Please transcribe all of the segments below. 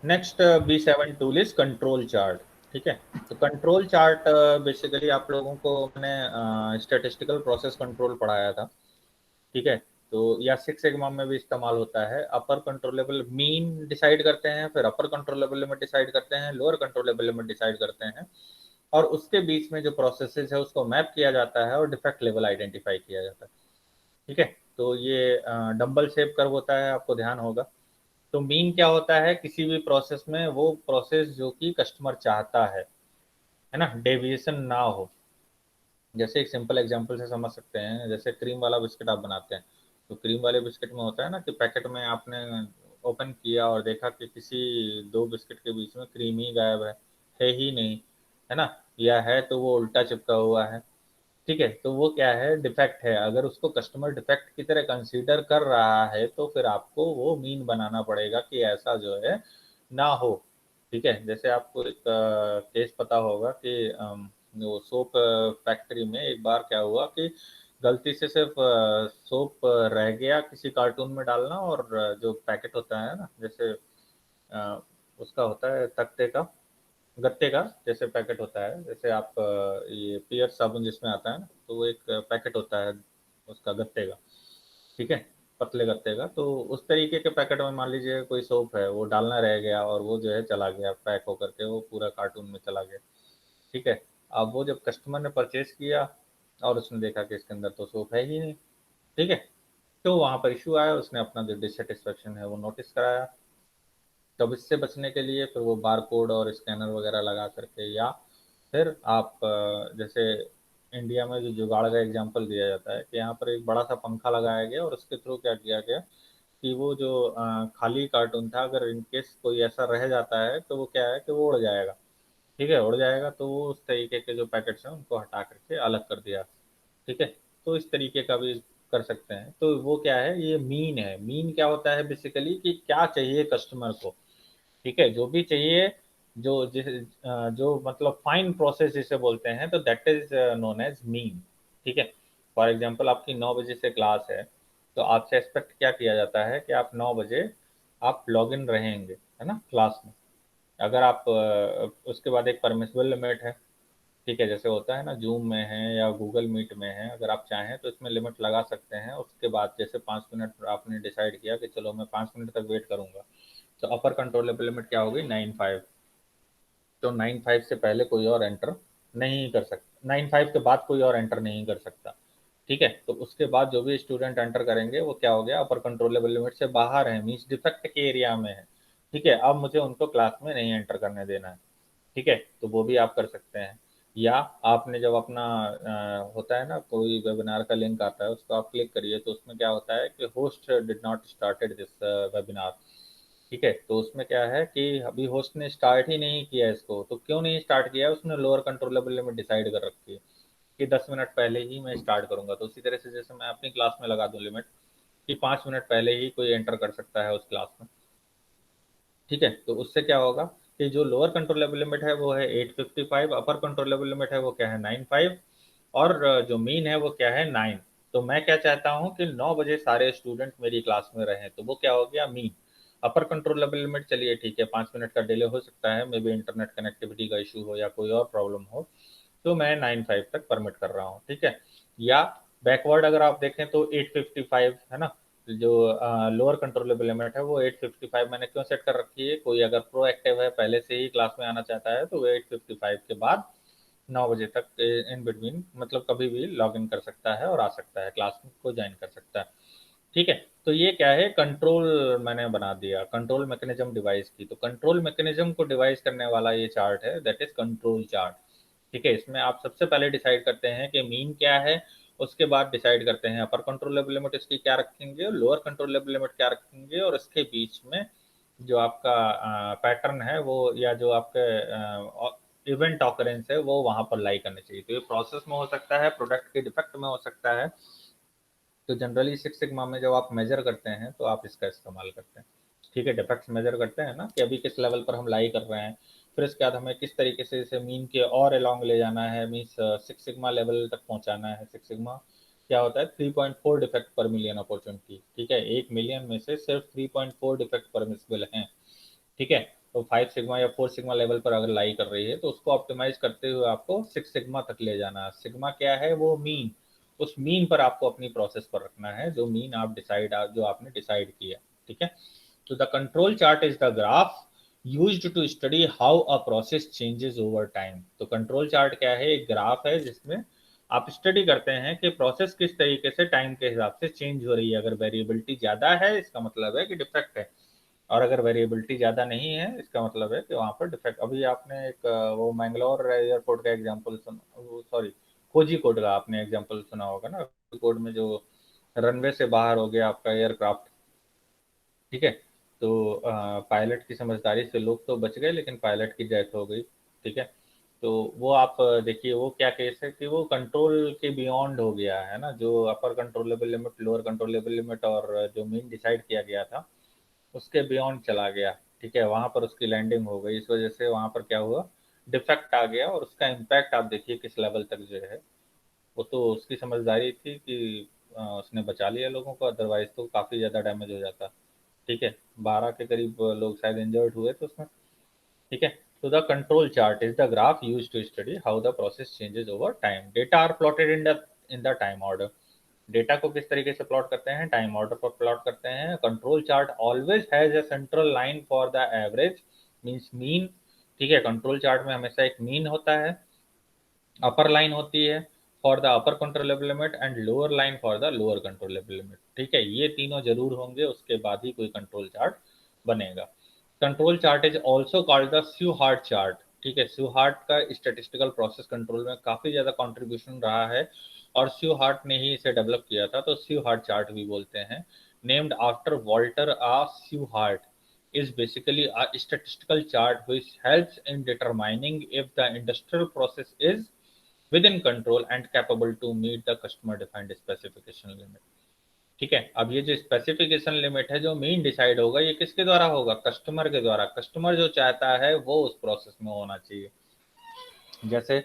Next B7 tool is control chart. ठीक है, तो कंट्रोल चार्ट बेसिकली आप लोगों को मैंने स्टैटिस्टिकल प्रोसेस कंट्रोल पढ़ाया था। ठीक है, तो या सिक्स सिग्मा में भी इस्तेमाल होता है। अपर कंट्रोलेबल मीन डिसाइड करते हैं, फिर अपर कंट्रोलेबल लिमिट डिसाइड करते हैं, लोअर कंट्रोलेबल लिमिट डिसाइड करते हैं, और उसके बीच में जो प्रोसेसेस है उसको मैप किया जाता है और डिफेक्ट लेवल आइडेंटिफाई किया जाता है। ठीक है, तो ये डंबल शेप कर्व होता है, आपको ध्यान होगा। तो मीन क्या होता है, किसी भी प्रोसेस में वो प्रोसेस जो कि कस्टमर चाहता है ना, डेविएशन ना हो। जैसे एक सिंपल एग्जांपल से समझ सकते हैं, जैसे क्रीम वाला बिस्किट आप बनाते हैं, तो क्रीम वाले बिस्किट में होता है ना कि पैकेट में आपने ओपन किया और देखा कि किसी दो बिस्किट के बीच में क्रीम ही गायब है ही नहीं, है ना, या है तो वो उल्टा चिपका हुआ है। ठीक है, तो वो क्या है, डिफेक्ट है। अगर उसको कस्टमर डिफेक्ट की तरह कंसीडर कर रहा है तो फिर आपको वो मीन बनाना पड़ेगा कि ऐसा जो है ना हो। ठीक है, जैसे आपको एक केस पता होगा कि वो सोप फैक्ट्री में एक बार क्या हुआ कि गलती से सिर्फ सोप रह गया किसी कार्टून में डालना, और जो पैकेट होता है ना, जैसे अ, उसका होता है तख्ते का, गत्ते का जैसे पैकेट होता है, जैसे आप ये पियर साबुन जिसमें आता है ना, तो वो एक पैकेट होता है उसका गत्ते का। ठीक है, पतले गत्ते का, तो उस तरीके के पैकेट में मान लीजिए कोई सोप है, वो डालना रह गया और वो जो है चला गया पैक होकर के, वो पूरा कार्टून में चला गया। ठीक है, अब वो जब कस्टमर ने परचेज किया और उसने देखा कि इसके अंदर तो सोप है ही नहीं। ठीक है, तो वहां पर इशू आया, उसने अपना जो डिससेटिस्फेक्शन है वो नोटिस कराया। तब इससे बचने के लिए फिर वो बार कोड और स्कैनर वगैरह लगा करके, या फिर आप जैसे इंडिया में जो जुगाड़ का एग्जांपल दिया जाता है कि यहाँ पर एक बड़ा सा पंखा लगाया गया और उसके थ्रू क्या किया गया कि वो जो खाली कार्टून था, अगर इनकेस कोई ऐसा रह जाता है तो वो क्या है कि वो उड़ जाएगा। ठीक है, उड़ जाएगा, तो वो उस तरीके के जो पैकेट्स हैं उनको हटा करके अलग कर दिया। ठीक है, तो इस तरीके का भी कर सकते हैं। तो वो क्या है, ये मीन है। मीन क्या होता है बेसिकली कि क्या चाहिए कस्टमर को। ठीक है, जो भी चाहिए, जो मतलब फाइन प्रोसेस जिसे बोलते हैं, तो that is known as mean. ठीक है, फॉर एग्जांपल आपकी 9 बजे से क्लास है, तो आपसे एक्सपेक्ट क्या किया जाता है कि आप 9 बजे आप लॉग इन रहेंगे, है ना, क्लास में। अगर आप उसके बाद एक परमिसिबल लिमिट है। ठीक है, जैसे होता है ना जूम में है या गूगल मीट में है, अगर आप चाहें तो इसमें लिमिट लगा सकते हैं। उसके बाद जैसे 5 मिनट आपने डिसाइड किया कि चलो मैं 5 मिनट तक वेट करूंगा, तो अपर कंट्रोलेबल लिमिट क्या होगी, 9:05। तो 9:05 से पहले कोई और एंटर नहीं कर सकता, 9:05 के बाद कोई और एंटर नहीं कर सकता। ठीक है, तो उसके बाद जो भी स्टूडेंट एंटर करेंगे वो क्या हो गया, अपर कंट्रोलेबल लिमिट से बाहर है, मीन्स डिफेक्ट के एरिया में है। ठीक है, अब मुझे उनको क्लास में नहीं एंटर करने देना है। ठीक है, तो वो भी आप कर सकते हैं। या आपने जब अपना होता है ना, कोई वेबिनार का लिंक आता है, उसको आप क्लिक करिए, तो उसमें क्या होता है कि host did not started this webinar. ठीक है, तो उसमें क्या है कि अभी होस्ट ने स्टार्ट ही नहीं किया इसको। तो क्यों नहीं स्टार्ट किया, उसने लोअर कंट्रोलेबल लिमिट डिसाइड कर रखी है कि 10 मिनट पहले ही मैं स्टार्ट करूंगा। तो उसी तरह से जैसे मैं अपनी क्लास में लगा दूं लिमिट कि 5 मिनट पहले ही कोई एंटर कर सकता है उस क्लास में। ठीक है, तो उससे क्या होगा कि जो लोअर कंट्रोलेबल लिमिट है वो है 8:55, अपर कंट्रोलेबल लिमिट है वो क्या है, 9:05, और जो मीन है वो क्या है, 9। तो मैं क्या चाहता हूँ कि 9 बजे सारे स्टूडेंट मेरी क्लास में रहें, तो वो क्या हो गया, मीन। अपर कंट्रोलेबल लिमिट चलिए ठीक है, 5 मिनट का डिले हो सकता है, मे बी इंटरनेट कनेक्टिविटी का इशू हो या कोई और प्रॉब्लम हो, तो मैं 9:05 तक परमिट कर रहा हूँ। ठीक है, या बैकवर्ड अगर आप देखें तो 8:55 है ना, जो लोअर कंट्रोलेबल लिमिट है वो 8:55 मैंने क्यों सेट कर रखी है, कोई अगर प्रोएक्टिव है पहले से ही क्लास में आना चाहता है तो वो 8:55 के बाद 9 बजे तक इन बिटवीन मतलब कभी भी लॉग इन कर सकता है और आ सकता है, क्लास को ज्वाइन कर सकता है। ठीक है, तो ये क्या है, कंट्रोल मैंने बना दिया, कंट्रोल मैकेनिज्म डिवाइस की। तो कंट्रोल मैकेनिज्म को डिवाइस करने वाला ये चार्ट है, दैट इज कंट्रोल चार्ट। ठीक है, इसमें आप सबसे पहले डिसाइड करते हैं कि मीन क्या है, उसके बाद डिसाइड करते हैं अपर कंट्रोलेबल लिमिट इसकी क्या रखेंगे, लोअर कंट्रोलेबल लिमिट क्या रखेंगे, और इसके बीच में जो आपका पैटर्न है वो, या जो आपके इवेंट ऑकरेंस है वो वहां पर लाई करने चाहिए। तो ये प्रोसेस में हो सकता है, प्रोडक्ट के डिफेक्ट में हो सकता है। तो जनरली सिक्स सिग्मा में जब आप मेजर करते हैं तो आप इसका इस्तेमाल करते हैं। ठीक है, डिफेक्ट्स मेजर करते हैं ना कि अभी किस लेवल पर हम लाई कर रहे हैं, फिर इसके बाद हमें किस तरीके से इसे मीन के और अलोंग ले जाना है, मीन्स सिक्स सिग्मा लेवल तक पहुंचाना है। सिक्स सिग्मा क्या होता है, 3.4 डिफेक्ट पर मिलियन अपॉर्चुनिटी। ठीक है, 1 मिलियन में से सिर्फ 3.4 डिफेक्ट परमिसिबल हैं। ठीक है, तो 5 सिग्मा या 4 सिग्मा लेवल पर अगर लाई कर रही है तो उसको ऑप्टिमाइज करते हुए आपको 6 सिग्मा तक ले जाना है। सिग्मा क्या है? वो मीन, उस मीन पर आपको अपनी प्रोसेस पर रखना है, जो मीन जो आपने डिसाइड किया। ठीक है, तो the control chart is the graph used to study how a process changes over time. तो कंट्रोल चार्ट क्या है? एक ग्राफ है जिसमें आप स्टडी करते हैं कि प्रोसेस किस तरीके से टाइम के हिसाब से चेंज हो रही है। अगर वेरिएबिलिटी ज्यादा है इसका मतलब है कि डिफेक्ट है, और अगर वेरिएबिलिटी ज्यादा नहीं है इसका मतलब है कि वहां पर डिफेक्ट। अभी आपने एक वो मैंगलोर एयरपोर्ट का एग्जांपल सुना, सॉरी कोजी कोड का आपने एग्जांपल सुना होगा ना, कोड में जो रनवे से बाहर हो गया आपका एयरक्राफ्ट। ठीक है, तो पायलट की समझदारी से लोग तो बच गए लेकिन पायलट की डेथ हो गई। ठीक है, तो वो आप देखिए वो क्या केस है कि वो कंट्रोल के बियॉन्ड हो गया है ना, जो upper controllable limit, lower controllable limit और जो मीन डिसाइड किया गया था उसके बियॉन्ड चला गया। ठीक है, वहां पर उसकी लैंडिंग हो गई, इस वजह से वहां पर क्या हुआ, डिफेक्ट आ गया, और उसका इम्पैक्ट आप देखिए किस लेवल तक जो है। वो तो उसकी समझदारी थी कि उसने बचा लिया लोगों को, अदरवाइज तो काफी ज्यादा डैमेज हो जाता। ठीक है, 12 के करीब लोग शायद इंजर्ड हुए थे उसमें। ठीक है, तो the control chart is the graph use to study how the process changes over time. Data are plotted in the time order. Data को किस तरीके से प्लॉट करते हैं? टाइम ऑर्डर पर प्लॉट करते हैं। Control chart always has a central line for the average, means mean. ठीक है, कंट्रोल चार्ट में हमेशा एक मीन होता है, अपर लाइन होती है for the upper controllable limit and lower line for the lower controllable limit. ठीक है, ये तीनों जरूर होंगे, उसके बाद ही कोई कंट्रोल चार्ट बनेगा। Control chart is also called the Shewhart chart. ठीक है, स्यूहार्ट का स्टेटिस्टिकल प्रोसेस कंट्रोल में काफी ज्यादा कंट्रीब्यूशन रहा है, और स्यूहार्ट ने ही इसे डेवलप किया था, तो स्यूहार्ट चार्ट भी बोलते हैं। Named after Walter A Shewhart, is basically a statistical chart which helps in determining if the industrial process is within control and capable to meet the customer defined specification limit। ठीक है, अब ये जो specification limit है जो mean decide होगा, ये किसके द्वारा होगा? कस्टमर के द्वारा। कस्टमर जो चाहता है वो उस प्रोसेस में होना चाहिए। जैसे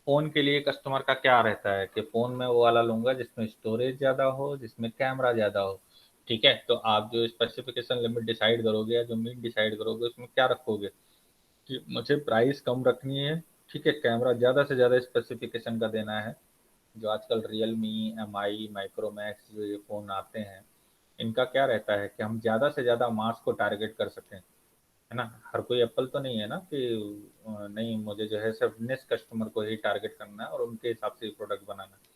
फोन के लिए कस्टमर का क्या रहता है कि फोन में वो वाला लूंगा जिसमें स्टोरेज ज्यादा हो, जिसमें कैमरा ज्यादा हो। ठीक है, तो आप जो स्पेसिफिकेशन लिमिट डिसाइड करोगे या जो मीन डिसाइड करोगे उसमें क्या रखोगे कि मुझे प्राइस कम रखनी है। ठीक है, कैमरा ज्यादा से ज्यादा स्पेसिफिकेशन का देना है। जो आजकल रियलमी, एमआई, माइक्रोमैक्स जो ये फ़ोन आते हैं, इनका क्या रहता है कि हम ज़्यादा से ज़्यादा मास को टारगेट कर सकें, है ना। हर कोई एप्पल तो नहीं है ना कि नहीं मुझे जो है सिर्फ निश कस्टमर को ही टारगेट करना है और उनके हिसाब से प्रोडक्ट बनाना है।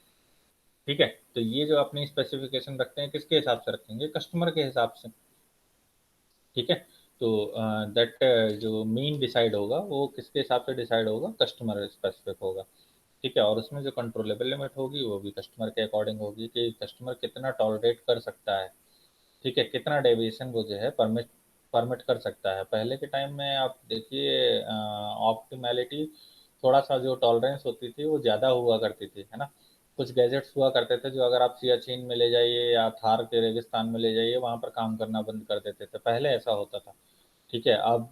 ठीक है, तो ये जो अपनी स्पेसिफिकेशन रखते हैं किसके हिसाब से रखेंगे? कस्टमर के हिसाब से। ठीक है, तो दैट जो मीन डिसाइड होगा वो किसके हिसाब से डिसाइड होगा? कस्टमर स्पेसिफिक होगा। ठीक है, और उसमें जो कंट्रोलेबल लिमिट होगी वो भी कस्टमर के अकॉर्डिंग होगी कि कस्टमर कितना टॉलरेट कर सकता है। ठीक है, कितना डेविएशन वो जो है परमिट परमिट कर सकता है। पहले के टाइम में आप देखिए ऑप्टिमैलिटी, थोड़ा सा जो टॉलरेंस होती थी वो ज़्यादा हुआ करती थी, है ना। कुछ गैजेट्स हुआ करते थे जो अगर आप सियाचिन में ले जाइए या थार के रेगिस्तान में ले जाइए वहाँ पर काम करना बंद कर देते थे, पहले ऐसा होता था। ठीक है, अब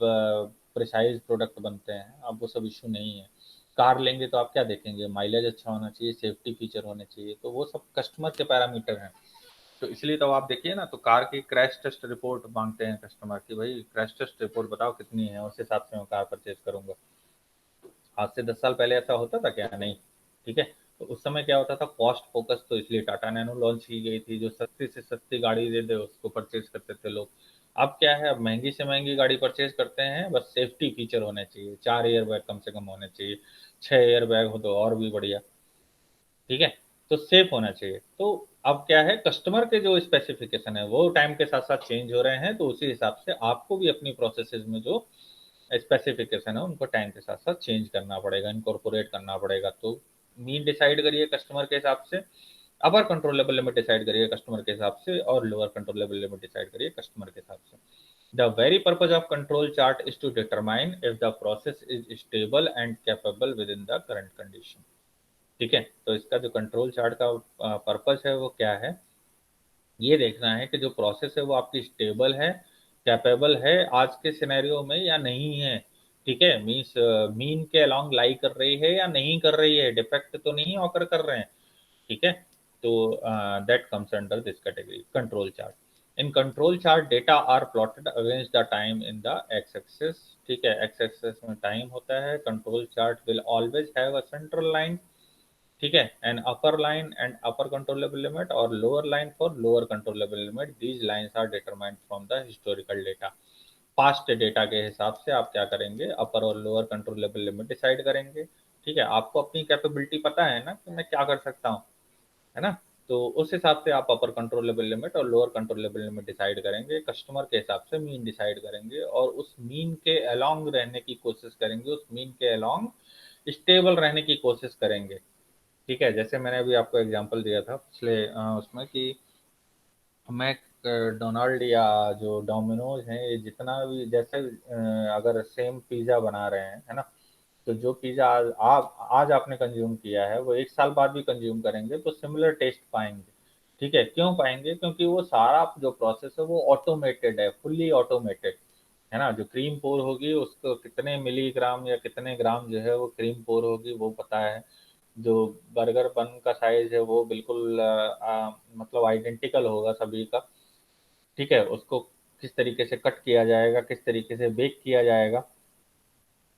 प्रिसाइज प्रोडक्ट बनते हैं, अब वो सब इशू नहीं है। कार लेंगे तो आप क्या देखेंगे? माइलेज अच्छा होना चाहिए, सेफ्टी फीचर होने चाहिए, तो वो सब कस्टमर के पैरामीटर हैं। तो इसलिए तो आप देखिए ना, तो कार की क्रैश टेस्ट रिपोर्ट मांगते हैं कस्टमर की, भाई क्रैश टेस्ट रिपोर्ट बताओ कितनी है, उस हिसाब से मैं कार परचेज करूंगा। आज से 10 साल पहले ऐसा होता था क्या? नहीं। ठीक है, तो उस समय क्या होता था, कॉस्ट फोकस, तो इसलिए टाटा नैनो लॉन्च की गई थी, जो सस्ती से सस्ती गाड़ी दे दे उसको परचेज करते थे लोग। अब क्या है, अब महंगी से महंगी गाड़ी परचेज करते हैं, बस सेफ्टी फीचर होने चाहिए, 4 एयर बैग कम से कम होने चाहिए, 6 एयर बैग हो तो और भी बढ़िया। ठीक है, तो सेफ होना चाहिए। तो अब क्या है, कस्टमर के जो स्पेसिफिकेशन है वो टाइम के साथ साथ चेंज हो रहे हैं, तो उसी हिसाब से आपको भी अपनी प्रोसेसेस में जो स्पेसिफिकेशन है उनको टाइम के साथ साथ चेंज करना पड़ेगा, इनकॉर्पोरेट करना पड़ेगा। तो मीन डिसाइड करिए कस्टमर के हिसाब से, अपर कंट्रोलेबल लिमिट डिसाइड करिए कस्टमर के हिसाब से, और लोअर कंट्रोलेबल लिमिट डिसाइड करिए कस्टमर के हिसाब से। The very purpose of control chart is to determine if the process is stable and capable within the current condition. ठीक है, तो इसका जो कंट्रोल चार्ट का पर्पस है वो क्या है? ये देखना है कि जो प्रोसेस है वो आपकी स्टेबल है, कैपेबल है आज के सिनेरियो में या नहीं है। ठीक है, मीन्स मीन के अलोंग लाई कर रही है या नहीं कर रही है, डिफेक्ट तो नहीं ऑकर कर रहे हैं। ठीक है, तो that comes under this category control chart. In control chart data are plotted against the time in the X axis, ठीक है, एक्स एक्सिस में टाइम होता है। Control chart will always have a central line, ठीक है, an upper line and upper controllable limit और lower line for lower controllable limit. These lines are determined from the historical data. Past data के हिसाब से आप क्या करेंगे, अपर और लोअर कंट्रोलेबल लिमिट डिसाइड करेंगे, ठीक है। आपको अपनी कैपेबिलिटी पता है ना कि मैं क्या कर सकता हूँ, है ना, तो उस हिसाब से आप अपर कंट्रोलेबल लिमिट और लोअर कंट्रोलेबल लिमिट डिसाइड करेंगे। कस्टमर के हिसाब से मीन डिसाइड करेंगे और उस मीन के अलोंग रहने की कोशिश करेंगे, उस मीन के अलोंग स्टेबल रहने की कोशिश करेंगे, ठीक है। जैसे मैंने अभी आपको एग्जांपल दिया था पिछले उसमें कि मैक डोनाल्ड या जो डोमिनोज हैं, ये जितना भी जैसे अगर सेम पिज़्ज़ा बना रहे हैं, है ना, तो जो पिज़्ज़ा आज आपने कंज्यूम किया है वो 1 साल बाद भी कंज्यूम करेंगे तो सिमिलर टेस्ट पाएंगे, ठीक है। क्यों पाएंगे? क्योंकि वो सारा जो प्रोसेस है वो ऑटोमेटेड है, फुल्ली ऑटोमेटेड, है ना। जो क्रीम पोर होगी उसको कितने मिलीग्राम या कितने ग्राम जो है वो क्रीम पोर होगी वो पता है। जो बर्गर बन का साइज है वो बिल्कुल मतलब आइडेंटिकल होगा सभी का, ठीक है। उसको किस तरीके से कट किया जाएगा, किस तरीके से बेक किया जाएगा,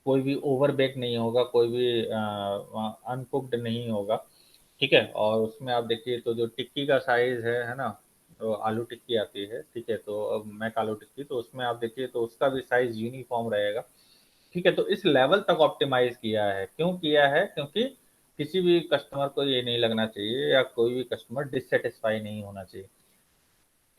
कोई भी ओवर बेक नहीं होगा, कोई भी अनकुक्ड नहीं होगा, ठीक है। और उसमें आप देखिए तो जो टिक्की का साइज है ना, तो आलू टिक्की आती है, ठीक है, तो अब मैक आलू टिक्की, तो उसमें आप देखिए तो उसका भी साइज यूनिफॉर्म रहेगा, ठीक है। तो इस लेवल तक ऑप्टिमाइज किया है। क्यों किया है? क्योंकि किसी भी कस्टमर को ये नहीं लगना चाहिए या कोई भी कस्टमर डिससेटिस्फाई नहीं होना चाहिए,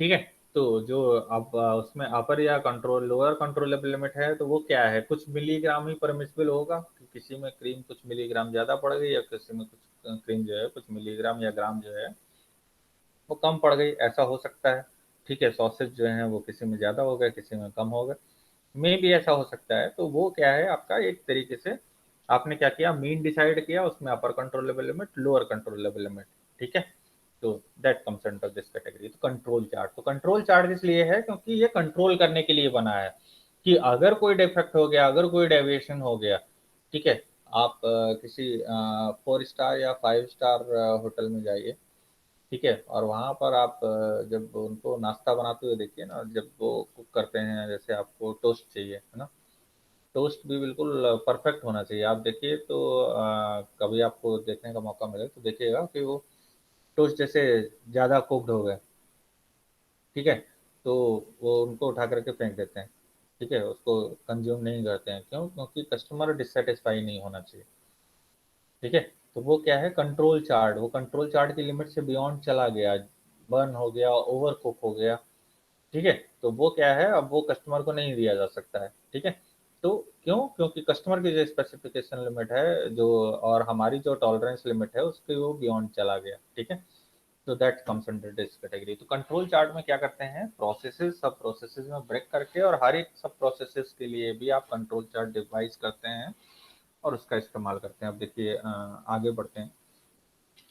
ठीक है। तो जो अब उसमें अपर या कंट्रोल लोअर कंट्रोलेबल लिमिट है तो वो क्या है, कुछ मिलीग्राम ही परमिसिबल होगा कि किसी में क्रीम कुछ मिलीग्राम ज़्यादा पड़ गई या किसी में कुछ क्रीम जो है कुछ मिलीग्राम या ग्राम जो है वो कम पड़ गई, ऐसा हो सकता है, ठीक है। सॉसेज जो है वो किसी में ज़्यादा हो गए, किसी में कम हो गए, में भी ऐसा हो सकता है। तो वो क्या है आपका, एक तरीके से आपने क्या किया, मीन डिसाइड किया, उसमें upper controllable limit lower controllable limit, ठीक है। तो that comes under this category. तो कंट्रोल चार्ट, तो कंट्रोल चार्ट इसलिए है क्योंकि ये कंट्रोल करने के लिए बना है कि अगर कोई डिफेक्ट हो गया, अगर कोई डेविएशन हो गया, ठीक है, आप किसी 4 स्टार या 5 स्टार होटल में जाइए, ठीक है, और वहाँ पर आप जब उनको नाश्ता बनाते हुए देखिए ना, जब वो कुक करते हैं, जैसे आपको टोस्ट चाहिए, है ना, टोस्ट भी बिल्कुल परफेक्ट होना चाहिए। आप देखिए तो कभी आपको देखने का मौका मिले तो देखिएगा कि वो टोस्ट जैसे ज़्यादा कुक्ड हो गए, ठीक है, तो वो उनको उठा करके फेंक देते हैं, ठीक है, उसको कंज्यूम नहीं करते हैं। क्यों? क्योंकि कस्टमर डिससेटिस्फाई नहीं होना चाहिए, ठीक है। तो वो क्या है, कंट्रोल चार्ट, वो कंट्रोल चार्ट की लिमिट से बियॉन्ड चला गया, बर्न हो गया, ओवर कुक हो गया, ठीक है। तो वो क्या है, अब वो कस्टमर को नहीं दिया जा सकता है, ठीक है। तो क्यों? क्योंकि कस्टमर की जो स्पेसिफिकेशन लिमिट है जो, और हमारी जो टॉलरेंस लिमिट है उसके वो बियॉन्ड चला गया, ठीक है। तो that comes under this category. तो कंट्रोल चार्ट में क्या करते हैं, प्रोसेसेस सब प्रोसेसेस में ब्रेक करके और हर एक सब प्रोसेसेस के लिए भी आप कंट्रोल चार्ट डिवाइस करते हैं और उसका इस्तेमाल करते हैं। अब देखिए आगे बढ़ते हैं।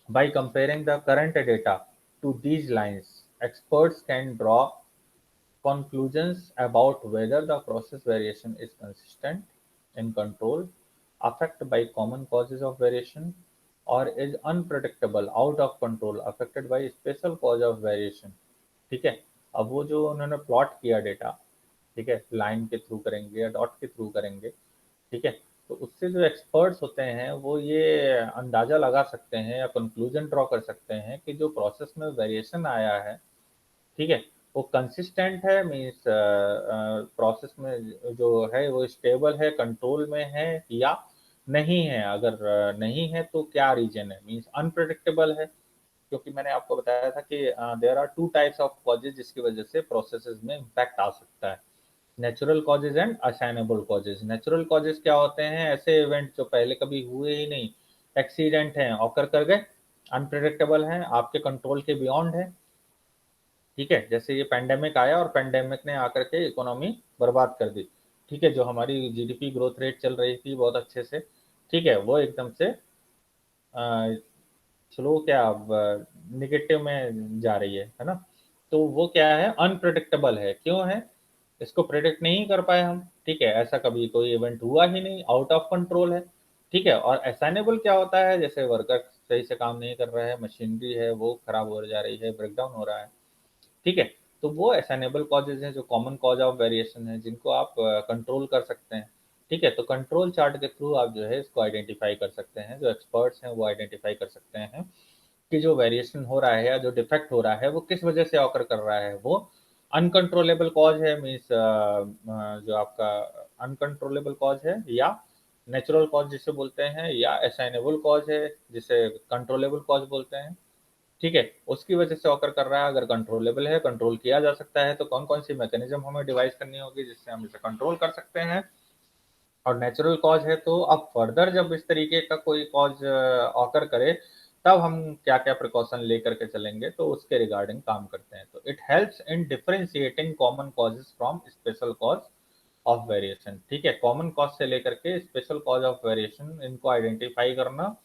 By comparing the current data to these lines, experts can draw conclusions about whether the process variation is consistent in control, affected by common causes of variation, or is unpredictable, out of control, affected by special cause of variation, ठीक है। अब वो जो उन्होंने plot किया data, ठीक है, line के थ्रू करेंगे या डॉट के थ्रू करेंगे, ठीक है, तो उससे जो एक्सपर्ट्स होते हैं वो ये अंदाजा लगा सकते हैं या कंक्लूजन ड्रॉ कर सकते हैं कि जो प्रोसेस में वेरिएशन आया है, ठीक है, वो कंसिस्टेंट है, मीन्स प्रोसेस में जो है वो स्टेबल है, कंट्रोल में है या नहीं है। अगर नहीं है तो क्या रीजन है, मीन्स अनप्रडिक्टेबल है, क्योंकि मैंने आपको बताया था कि there are two types of causes जिसकी वजह से प्रोसेसेस में इम्पैक्ट आ सकता है, natural causes and assignable causes. Natural causes क्या होते हैं, ऐसे इवेंट जो पहले कभी हुए ही नहीं, एक्सीडेंट हैं, ऑकर कर गए, अनप्रिडिक्टेबल हैं, आपके कंट्रोल के बियॉन्ड है, ठीक है। जैसे ये पेंडेमिक आया और पेंडेमिक ने आकर के इकोनॉमी बर्बाद कर दी, ठीक है, जो हमारी जीडीपी ग्रोथ रेट चल रही थी बहुत अच्छे से, ठीक है, वो एकदम से स्लो क्या अब निगेटिव में जा रही है ना। तो वो क्या है, अनप्रिडिक्टेबल है। क्यों है? इसको प्रिडिक्ट नहीं कर पाए हम, ठीक है, ऐसा कभी कोई इवेंट हुआ ही नहीं, आउट ऑफ कंट्रोल है, ठीक है। और असाइनेबल क्या होता है, जैसे वर्कर सही से काम नहीं कर रहा है, मशीनरी है वो खराब हो जा रही है, ब्रेकडाउन हो रहा है, ठीक है। तो वो असाइनेबल कॉजेज हैं जो कॉमन कॉज ऑफ वेरिएशन है, जिनको आप कंट्रोल कर सकते हैं। ठीक है, तो कंट्रोल चार्ट के थ्रू आप जो है इसको आइडेंटिफाई कर सकते हैं, जो एक्सपर्ट्स हैं वो आइडेंटिफाई कर सकते हैं कि जो वेरिएशन हो रहा है या जो डिफेक्ट हो रहा है वो किस वजह से ऑकर कर रहा है। वो अनकंट्रोलेबल कॉज है, मीन्स जो आपका अनकंट्रोलेबल कॉज है, या नेचुरल कॉज जिसे बोलते हैं, या असाइनेबल कॉज है जिसे कंट्रोलेबल कॉज बोलते हैं। ठीक है, उसकी वजह से ऑकर कर रहा है। अगर कंट्रोलेबल है, कंट्रोल किया जा सकता है, तो कौन कौन सी मैकेनिज्म हमें डिवाइस करनी होगी जिससे हम इसे कंट्रोल कर सकते हैं। और नेचुरल कॉज है तो अब फर्दर जब इस तरीके का कोई कॉज ऑकर करे, तब हम क्या क्या प्रिकॉशन लेकर के चलेंगे, तो उसके रिगार्डिंग काम करते हैं। तो it helps in differentiating common causes from special cause of variation. ठीक है, कॉमन कॉज से लेकर के स्पेशल कॉज ऑफ वेरिएशन, इनको आइडेंटिफाई करना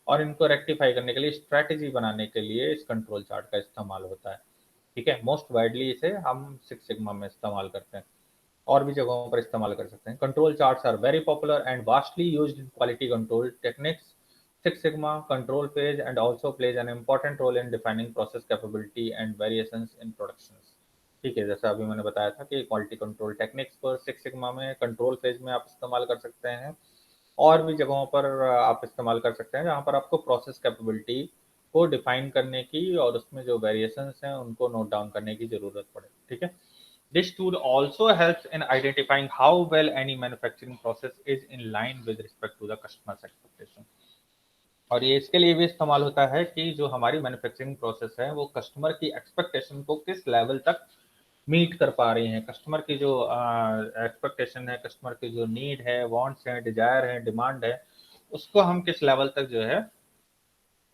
और इनको रेक्टिफाई करने के लिए स्ट्रैटेजी बनाने के लिए इस कंट्रोल चार्ट का इस्तेमाल होता है। ठीक है, मोस्ट वाइडली इसे हम सिक्स सिग्मा में इस्तेमाल करते हैं, और भी जगहों पर इस्तेमाल कर सकते हैं। Control charts are very popular and vastly used in quality control techniques. Six sigma control page and also plays an important role in defining process capability and variations in production. ठीक है, जैसा अभी मैंने बताया था कि क्वालिटी कंट्रोल टेक्निक्स पर six sigma में कंट्रोल पेज में आप इस्तेमाल कर सकते हैं, और भी जगहों पर आप इस्तेमाल कर सकते हैं जहाँ पर आपको प्रोसेस कैपेबिलिटी को डिफाइन करने की और उसमें जो वेरिएशंस हैं उनको नोट डाउन करने की जरूरत पड़े। ठीक है, this tool also helps in identifying how well any manufacturing process is in line with respect to the customer's expectation। और ये इसके लिए भी इस्तेमाल होता है कि जो हमारी मैन्युफैक्चरिंग प्रोसेस है वो कस्टमर की एक्सपेक्टेशन को किस लेवल तक मीट कर पा रही हैं। कस्टमर की जो एक्सपेक्टेशन है, कस्टमर की जो नीड है, वांट्स हैं, डिजायर है, डिमांड है, उसको हम किस लेवल तक जो है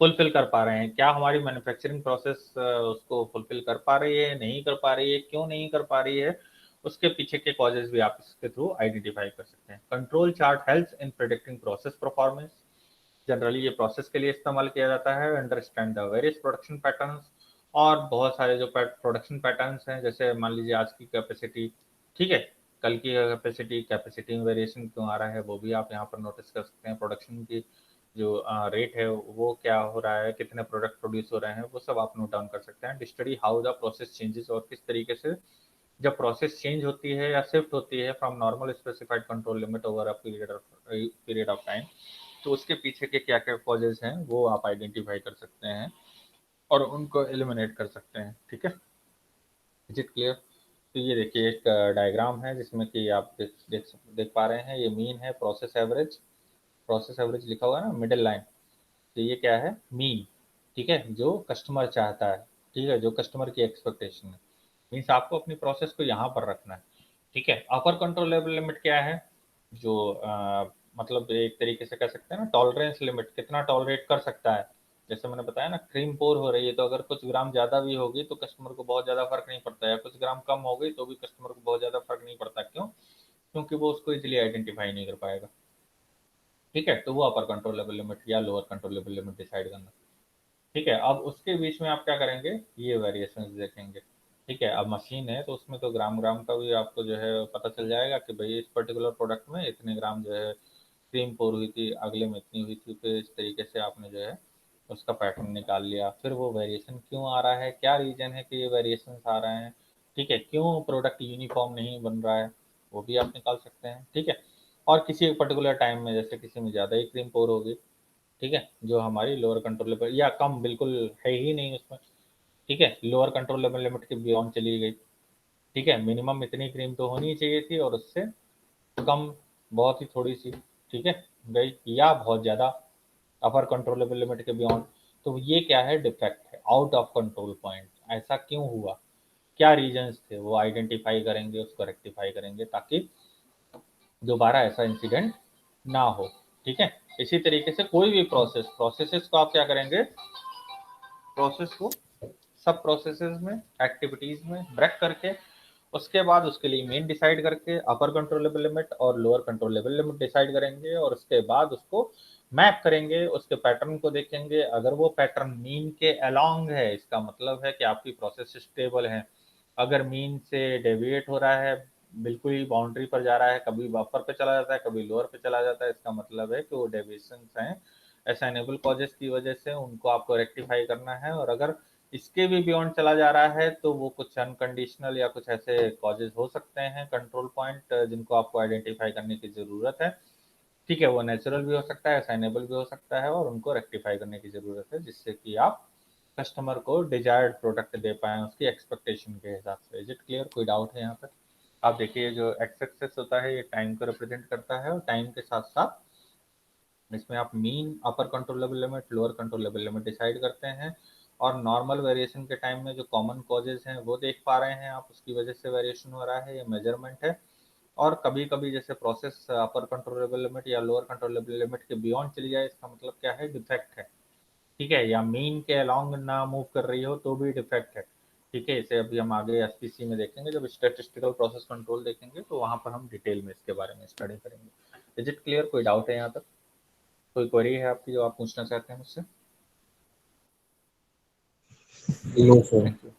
फुलफिल कर पा रहे हैं। क्या हमारी मैन्युफैक्चरिंग प्रोसेस उसको फुलफिल कर पा रही है, नहीं कर पा रही है, क्यों नहीं कर पा रही है, उसके पीछे के कॉजेज भी आप इसके थ्रू आइडेंटिफाई कर सकते हैं। Control chart helps in predicting process performance. Generally ये प्रोसेस के लिए इस्तेमाल किया जाता है। Understand the various production patterns, और बहुत सारे जो प्रोडक्शन पैटर्न्स हैं, जैसे मान लीजिए आज की कैपेसिटी, ठीक है, कल की कैपेसिटी, कैपेसिटी में वेरिएशन क्यों आ रहा है, वो भी आप यहाँ पर नोटिस कर सकते हैं। प्रोडक्शन की जो रेट है वो क्या हो रहा है, कितने प्रोडक्ट प्रोड्यूस हो रहे हैं, वो सब आप नोट डाउन कर सकते हैं। Study how the process changes, और किस तरीके से जब प्रोसेस चेंज होती है या शिफ्ट होती है from normal specified control limit over a period of time, तो उसके पीछे के क्या क्या कॉजेज हैं वो आप आइडेंटिफाई कर सकते हैं और उनको एलिमिनेट कर सकते हैं। ठीक है, इज इट क्लियर? तो ये देखिए एक डायग्राम है जिसमें कि आप देख पा रहे हैं, ये मीन है, प्रोसेस एवरेज, प्रोसेस एवरेज लिखा हुआ है ना मिडिल लाइन, तो ये क्या है, मीन। ठीक है, जो कस्टमर चाहता है, ठीक है, जो कस्टमर की एक्सपेक्टेशन है, मीन्स आपको अपनी प्रोसेस को यहाँ पर रखना है। ठीक है, अपर कंट्रोलेबल लिमिट क्या है, जो मतलब एक तरीके से कह सकते हैं ना टॉलरेंस लिमिट, कितना टॉलरेट कर सकता है। जैसे मैंने बताया ना, क्रीम पोर हो रही है तो अगर कुछ ग्राम ज़्यादा भी होगी तो कस्टमर को बहुत ज़्यादा फर्क नहीं पड़ता, या कुछ ग्राम कम हो गई तो भी कस्टमर को बहुत ज़्यादा फर्क नहीं पड़ता। क्यों? क्योंकि वो उसको इजिली आइडेंटिफाई नहीं कर पाएगा। ठीक है, तो वो अपर कंट्रोलेबल लिमिट या लोअर कंट्रोलेबल लिमिट डिसाइड करना। ठीक है, अब उसके बीच में आप क्या करेंगे, ये वेरिएशंस देखेंगे। ठीक है, अब मशीन है तो उसमें तो ग्राम ग्राम का भी आपको जो है पता चल जाएगा कि भाई इस पर्टिकुलर प्रोडक्ट में इतने ग्राम जो है क्रीम पोर हुई थी, अगले में इतनी हुई थी। फिर इस तरीके से आपने जो है उसका पैटर्न निकाल लिया। फिर वो वेरिएशन क्यों आ रहा है, क्या रीजन है कि ये वेरिएशन आ रहे हैं, ठीक है, क्यों प्रोडक्ट यूनिफॉर्म नहीं बन रहा है, वो भी आप निकाल सकते हैं। ठीक है, और किसी एक पर्टिकुलर टाइम में जैसे किसी में ज़्यादा ही क्रीम पोर होगी, ठीक है, जो हमारी लोअर कंट्रोलेबल या कम बिल्कुल है ही नहीं उसमें, ठीक है, लोअर कंट्रोलेबल लिमिट के बियॉन्ड चली गई। ठीक है, मिनिमम इतनी क्रीम तो होनी चाहिए थी और उससे कम बहुत ही थोड़ी सी, ठीक है, गई, या बहुत ज़्यादा अपर कंट्रोलेबल लिमिट के बियॉन्ड। तो ये क्या है, डिफेक्ट है, आउट ऑफ कंट्रोल पॉइंट। ऐसा क्यों हुआ, क्या रीजंस थे, वो आइडेंटिफाई करेंगे, उसको रेक्टिफाई करेंगे ताकि दोबारा ऐसा इंसिडेंट ना हो। ठीक है, इसी तरीके से कोई भी प्रोसेसेस को आप क्या करेंगे, प्रोसेस को सब प्रोसेसेस में, एक्टिविटीज में ब्रेक करके, उसके बाद उसके लिए मेन डिसाइड करके अपर कंट्रोलेबल लिमिट और लोअर कंट्रोलेबल लिमिट डिसाइड करेंगे, और उसके बाद उसको मैप करेंगे, उसके पैटर्न को देखेंगे। अगर वो पैटर्न मीन के अलोंग है, इसका मतलब है कि आपकी प्रोसेस स्टेबल है। अगर मीन से डेविएट हो रहा है, बिल्कुल ही बाउंड्री पर जा रहा है, कभी अपर पे चला जाता है, कभी लोअर पे चला जाता है, इसका मतलब है कि वो डेविएशन हैं असाइनेबल कॉजेस की वजह से, उनको आपको रेक्टिफाई करना है। और अगर इसके भी बियॉन्ड चला जा रहा है तो वो कुछ अनकंडीशनल या कुछ ऐसे कॉजेज हो सकते हैं कंट्रोल पॉइंट जिनको आपको आइडेंटिफाई करने की जरूरत है। ठीक है, वो नेचुरल भी हो सकता है, असाइनेबल भी हो सकता है, और उनको रेक्टिफाई करने की जरूरत है जिससे कि आप कस्टमर को डिजायर्ड प्रोडक्ट दे पाए उसकी एक्सपेक्टेशन के हिसाब से। Is it clear? कोई डाउट है यहाँ पर? आप देखिए जो एक्स एक्सेस होता है ये टाइम को रिप्रेजेंट करता है, और टाइम के साथ साथ इसमें आप mean, upper controllable limit, lower controllable limit decide करते हैं, और नॉर्मल वेरिएशन के टाइम में जो कॉमन कॉजेज हैं वो देख पा रहे हैं आप, उसकी वजह से वेरिएशन हो रहा है, ये मेजरमेंट है। और कभी कभी जैसे प्रोसेस अपर कंट्रोलेबल लिमिट या लोअर कंट्रोलेबल लिमिट के बियॉन्ड चली जाए, इसका मतलब क्या है? डिफेक्ट है। ठीक है, या मीन के अलोंग ना मूव कर रही हो तो भी डिफेक्ट है। ठीक है, इसे अभी हम आगे एसपीसी में देखेंगे, जब स्टैटिस्टिकल प्रोसेस कंट्रोल देखेंगे तो वहां पर हम डिटेल में इसके बारे में स्टडी करेंगे। Is it clear? कोई डाउट है यहाँ तक? कोई क्वेरी है आपकी जो आप पूछना चाहते हैं मुझसे? No sir. Thank you.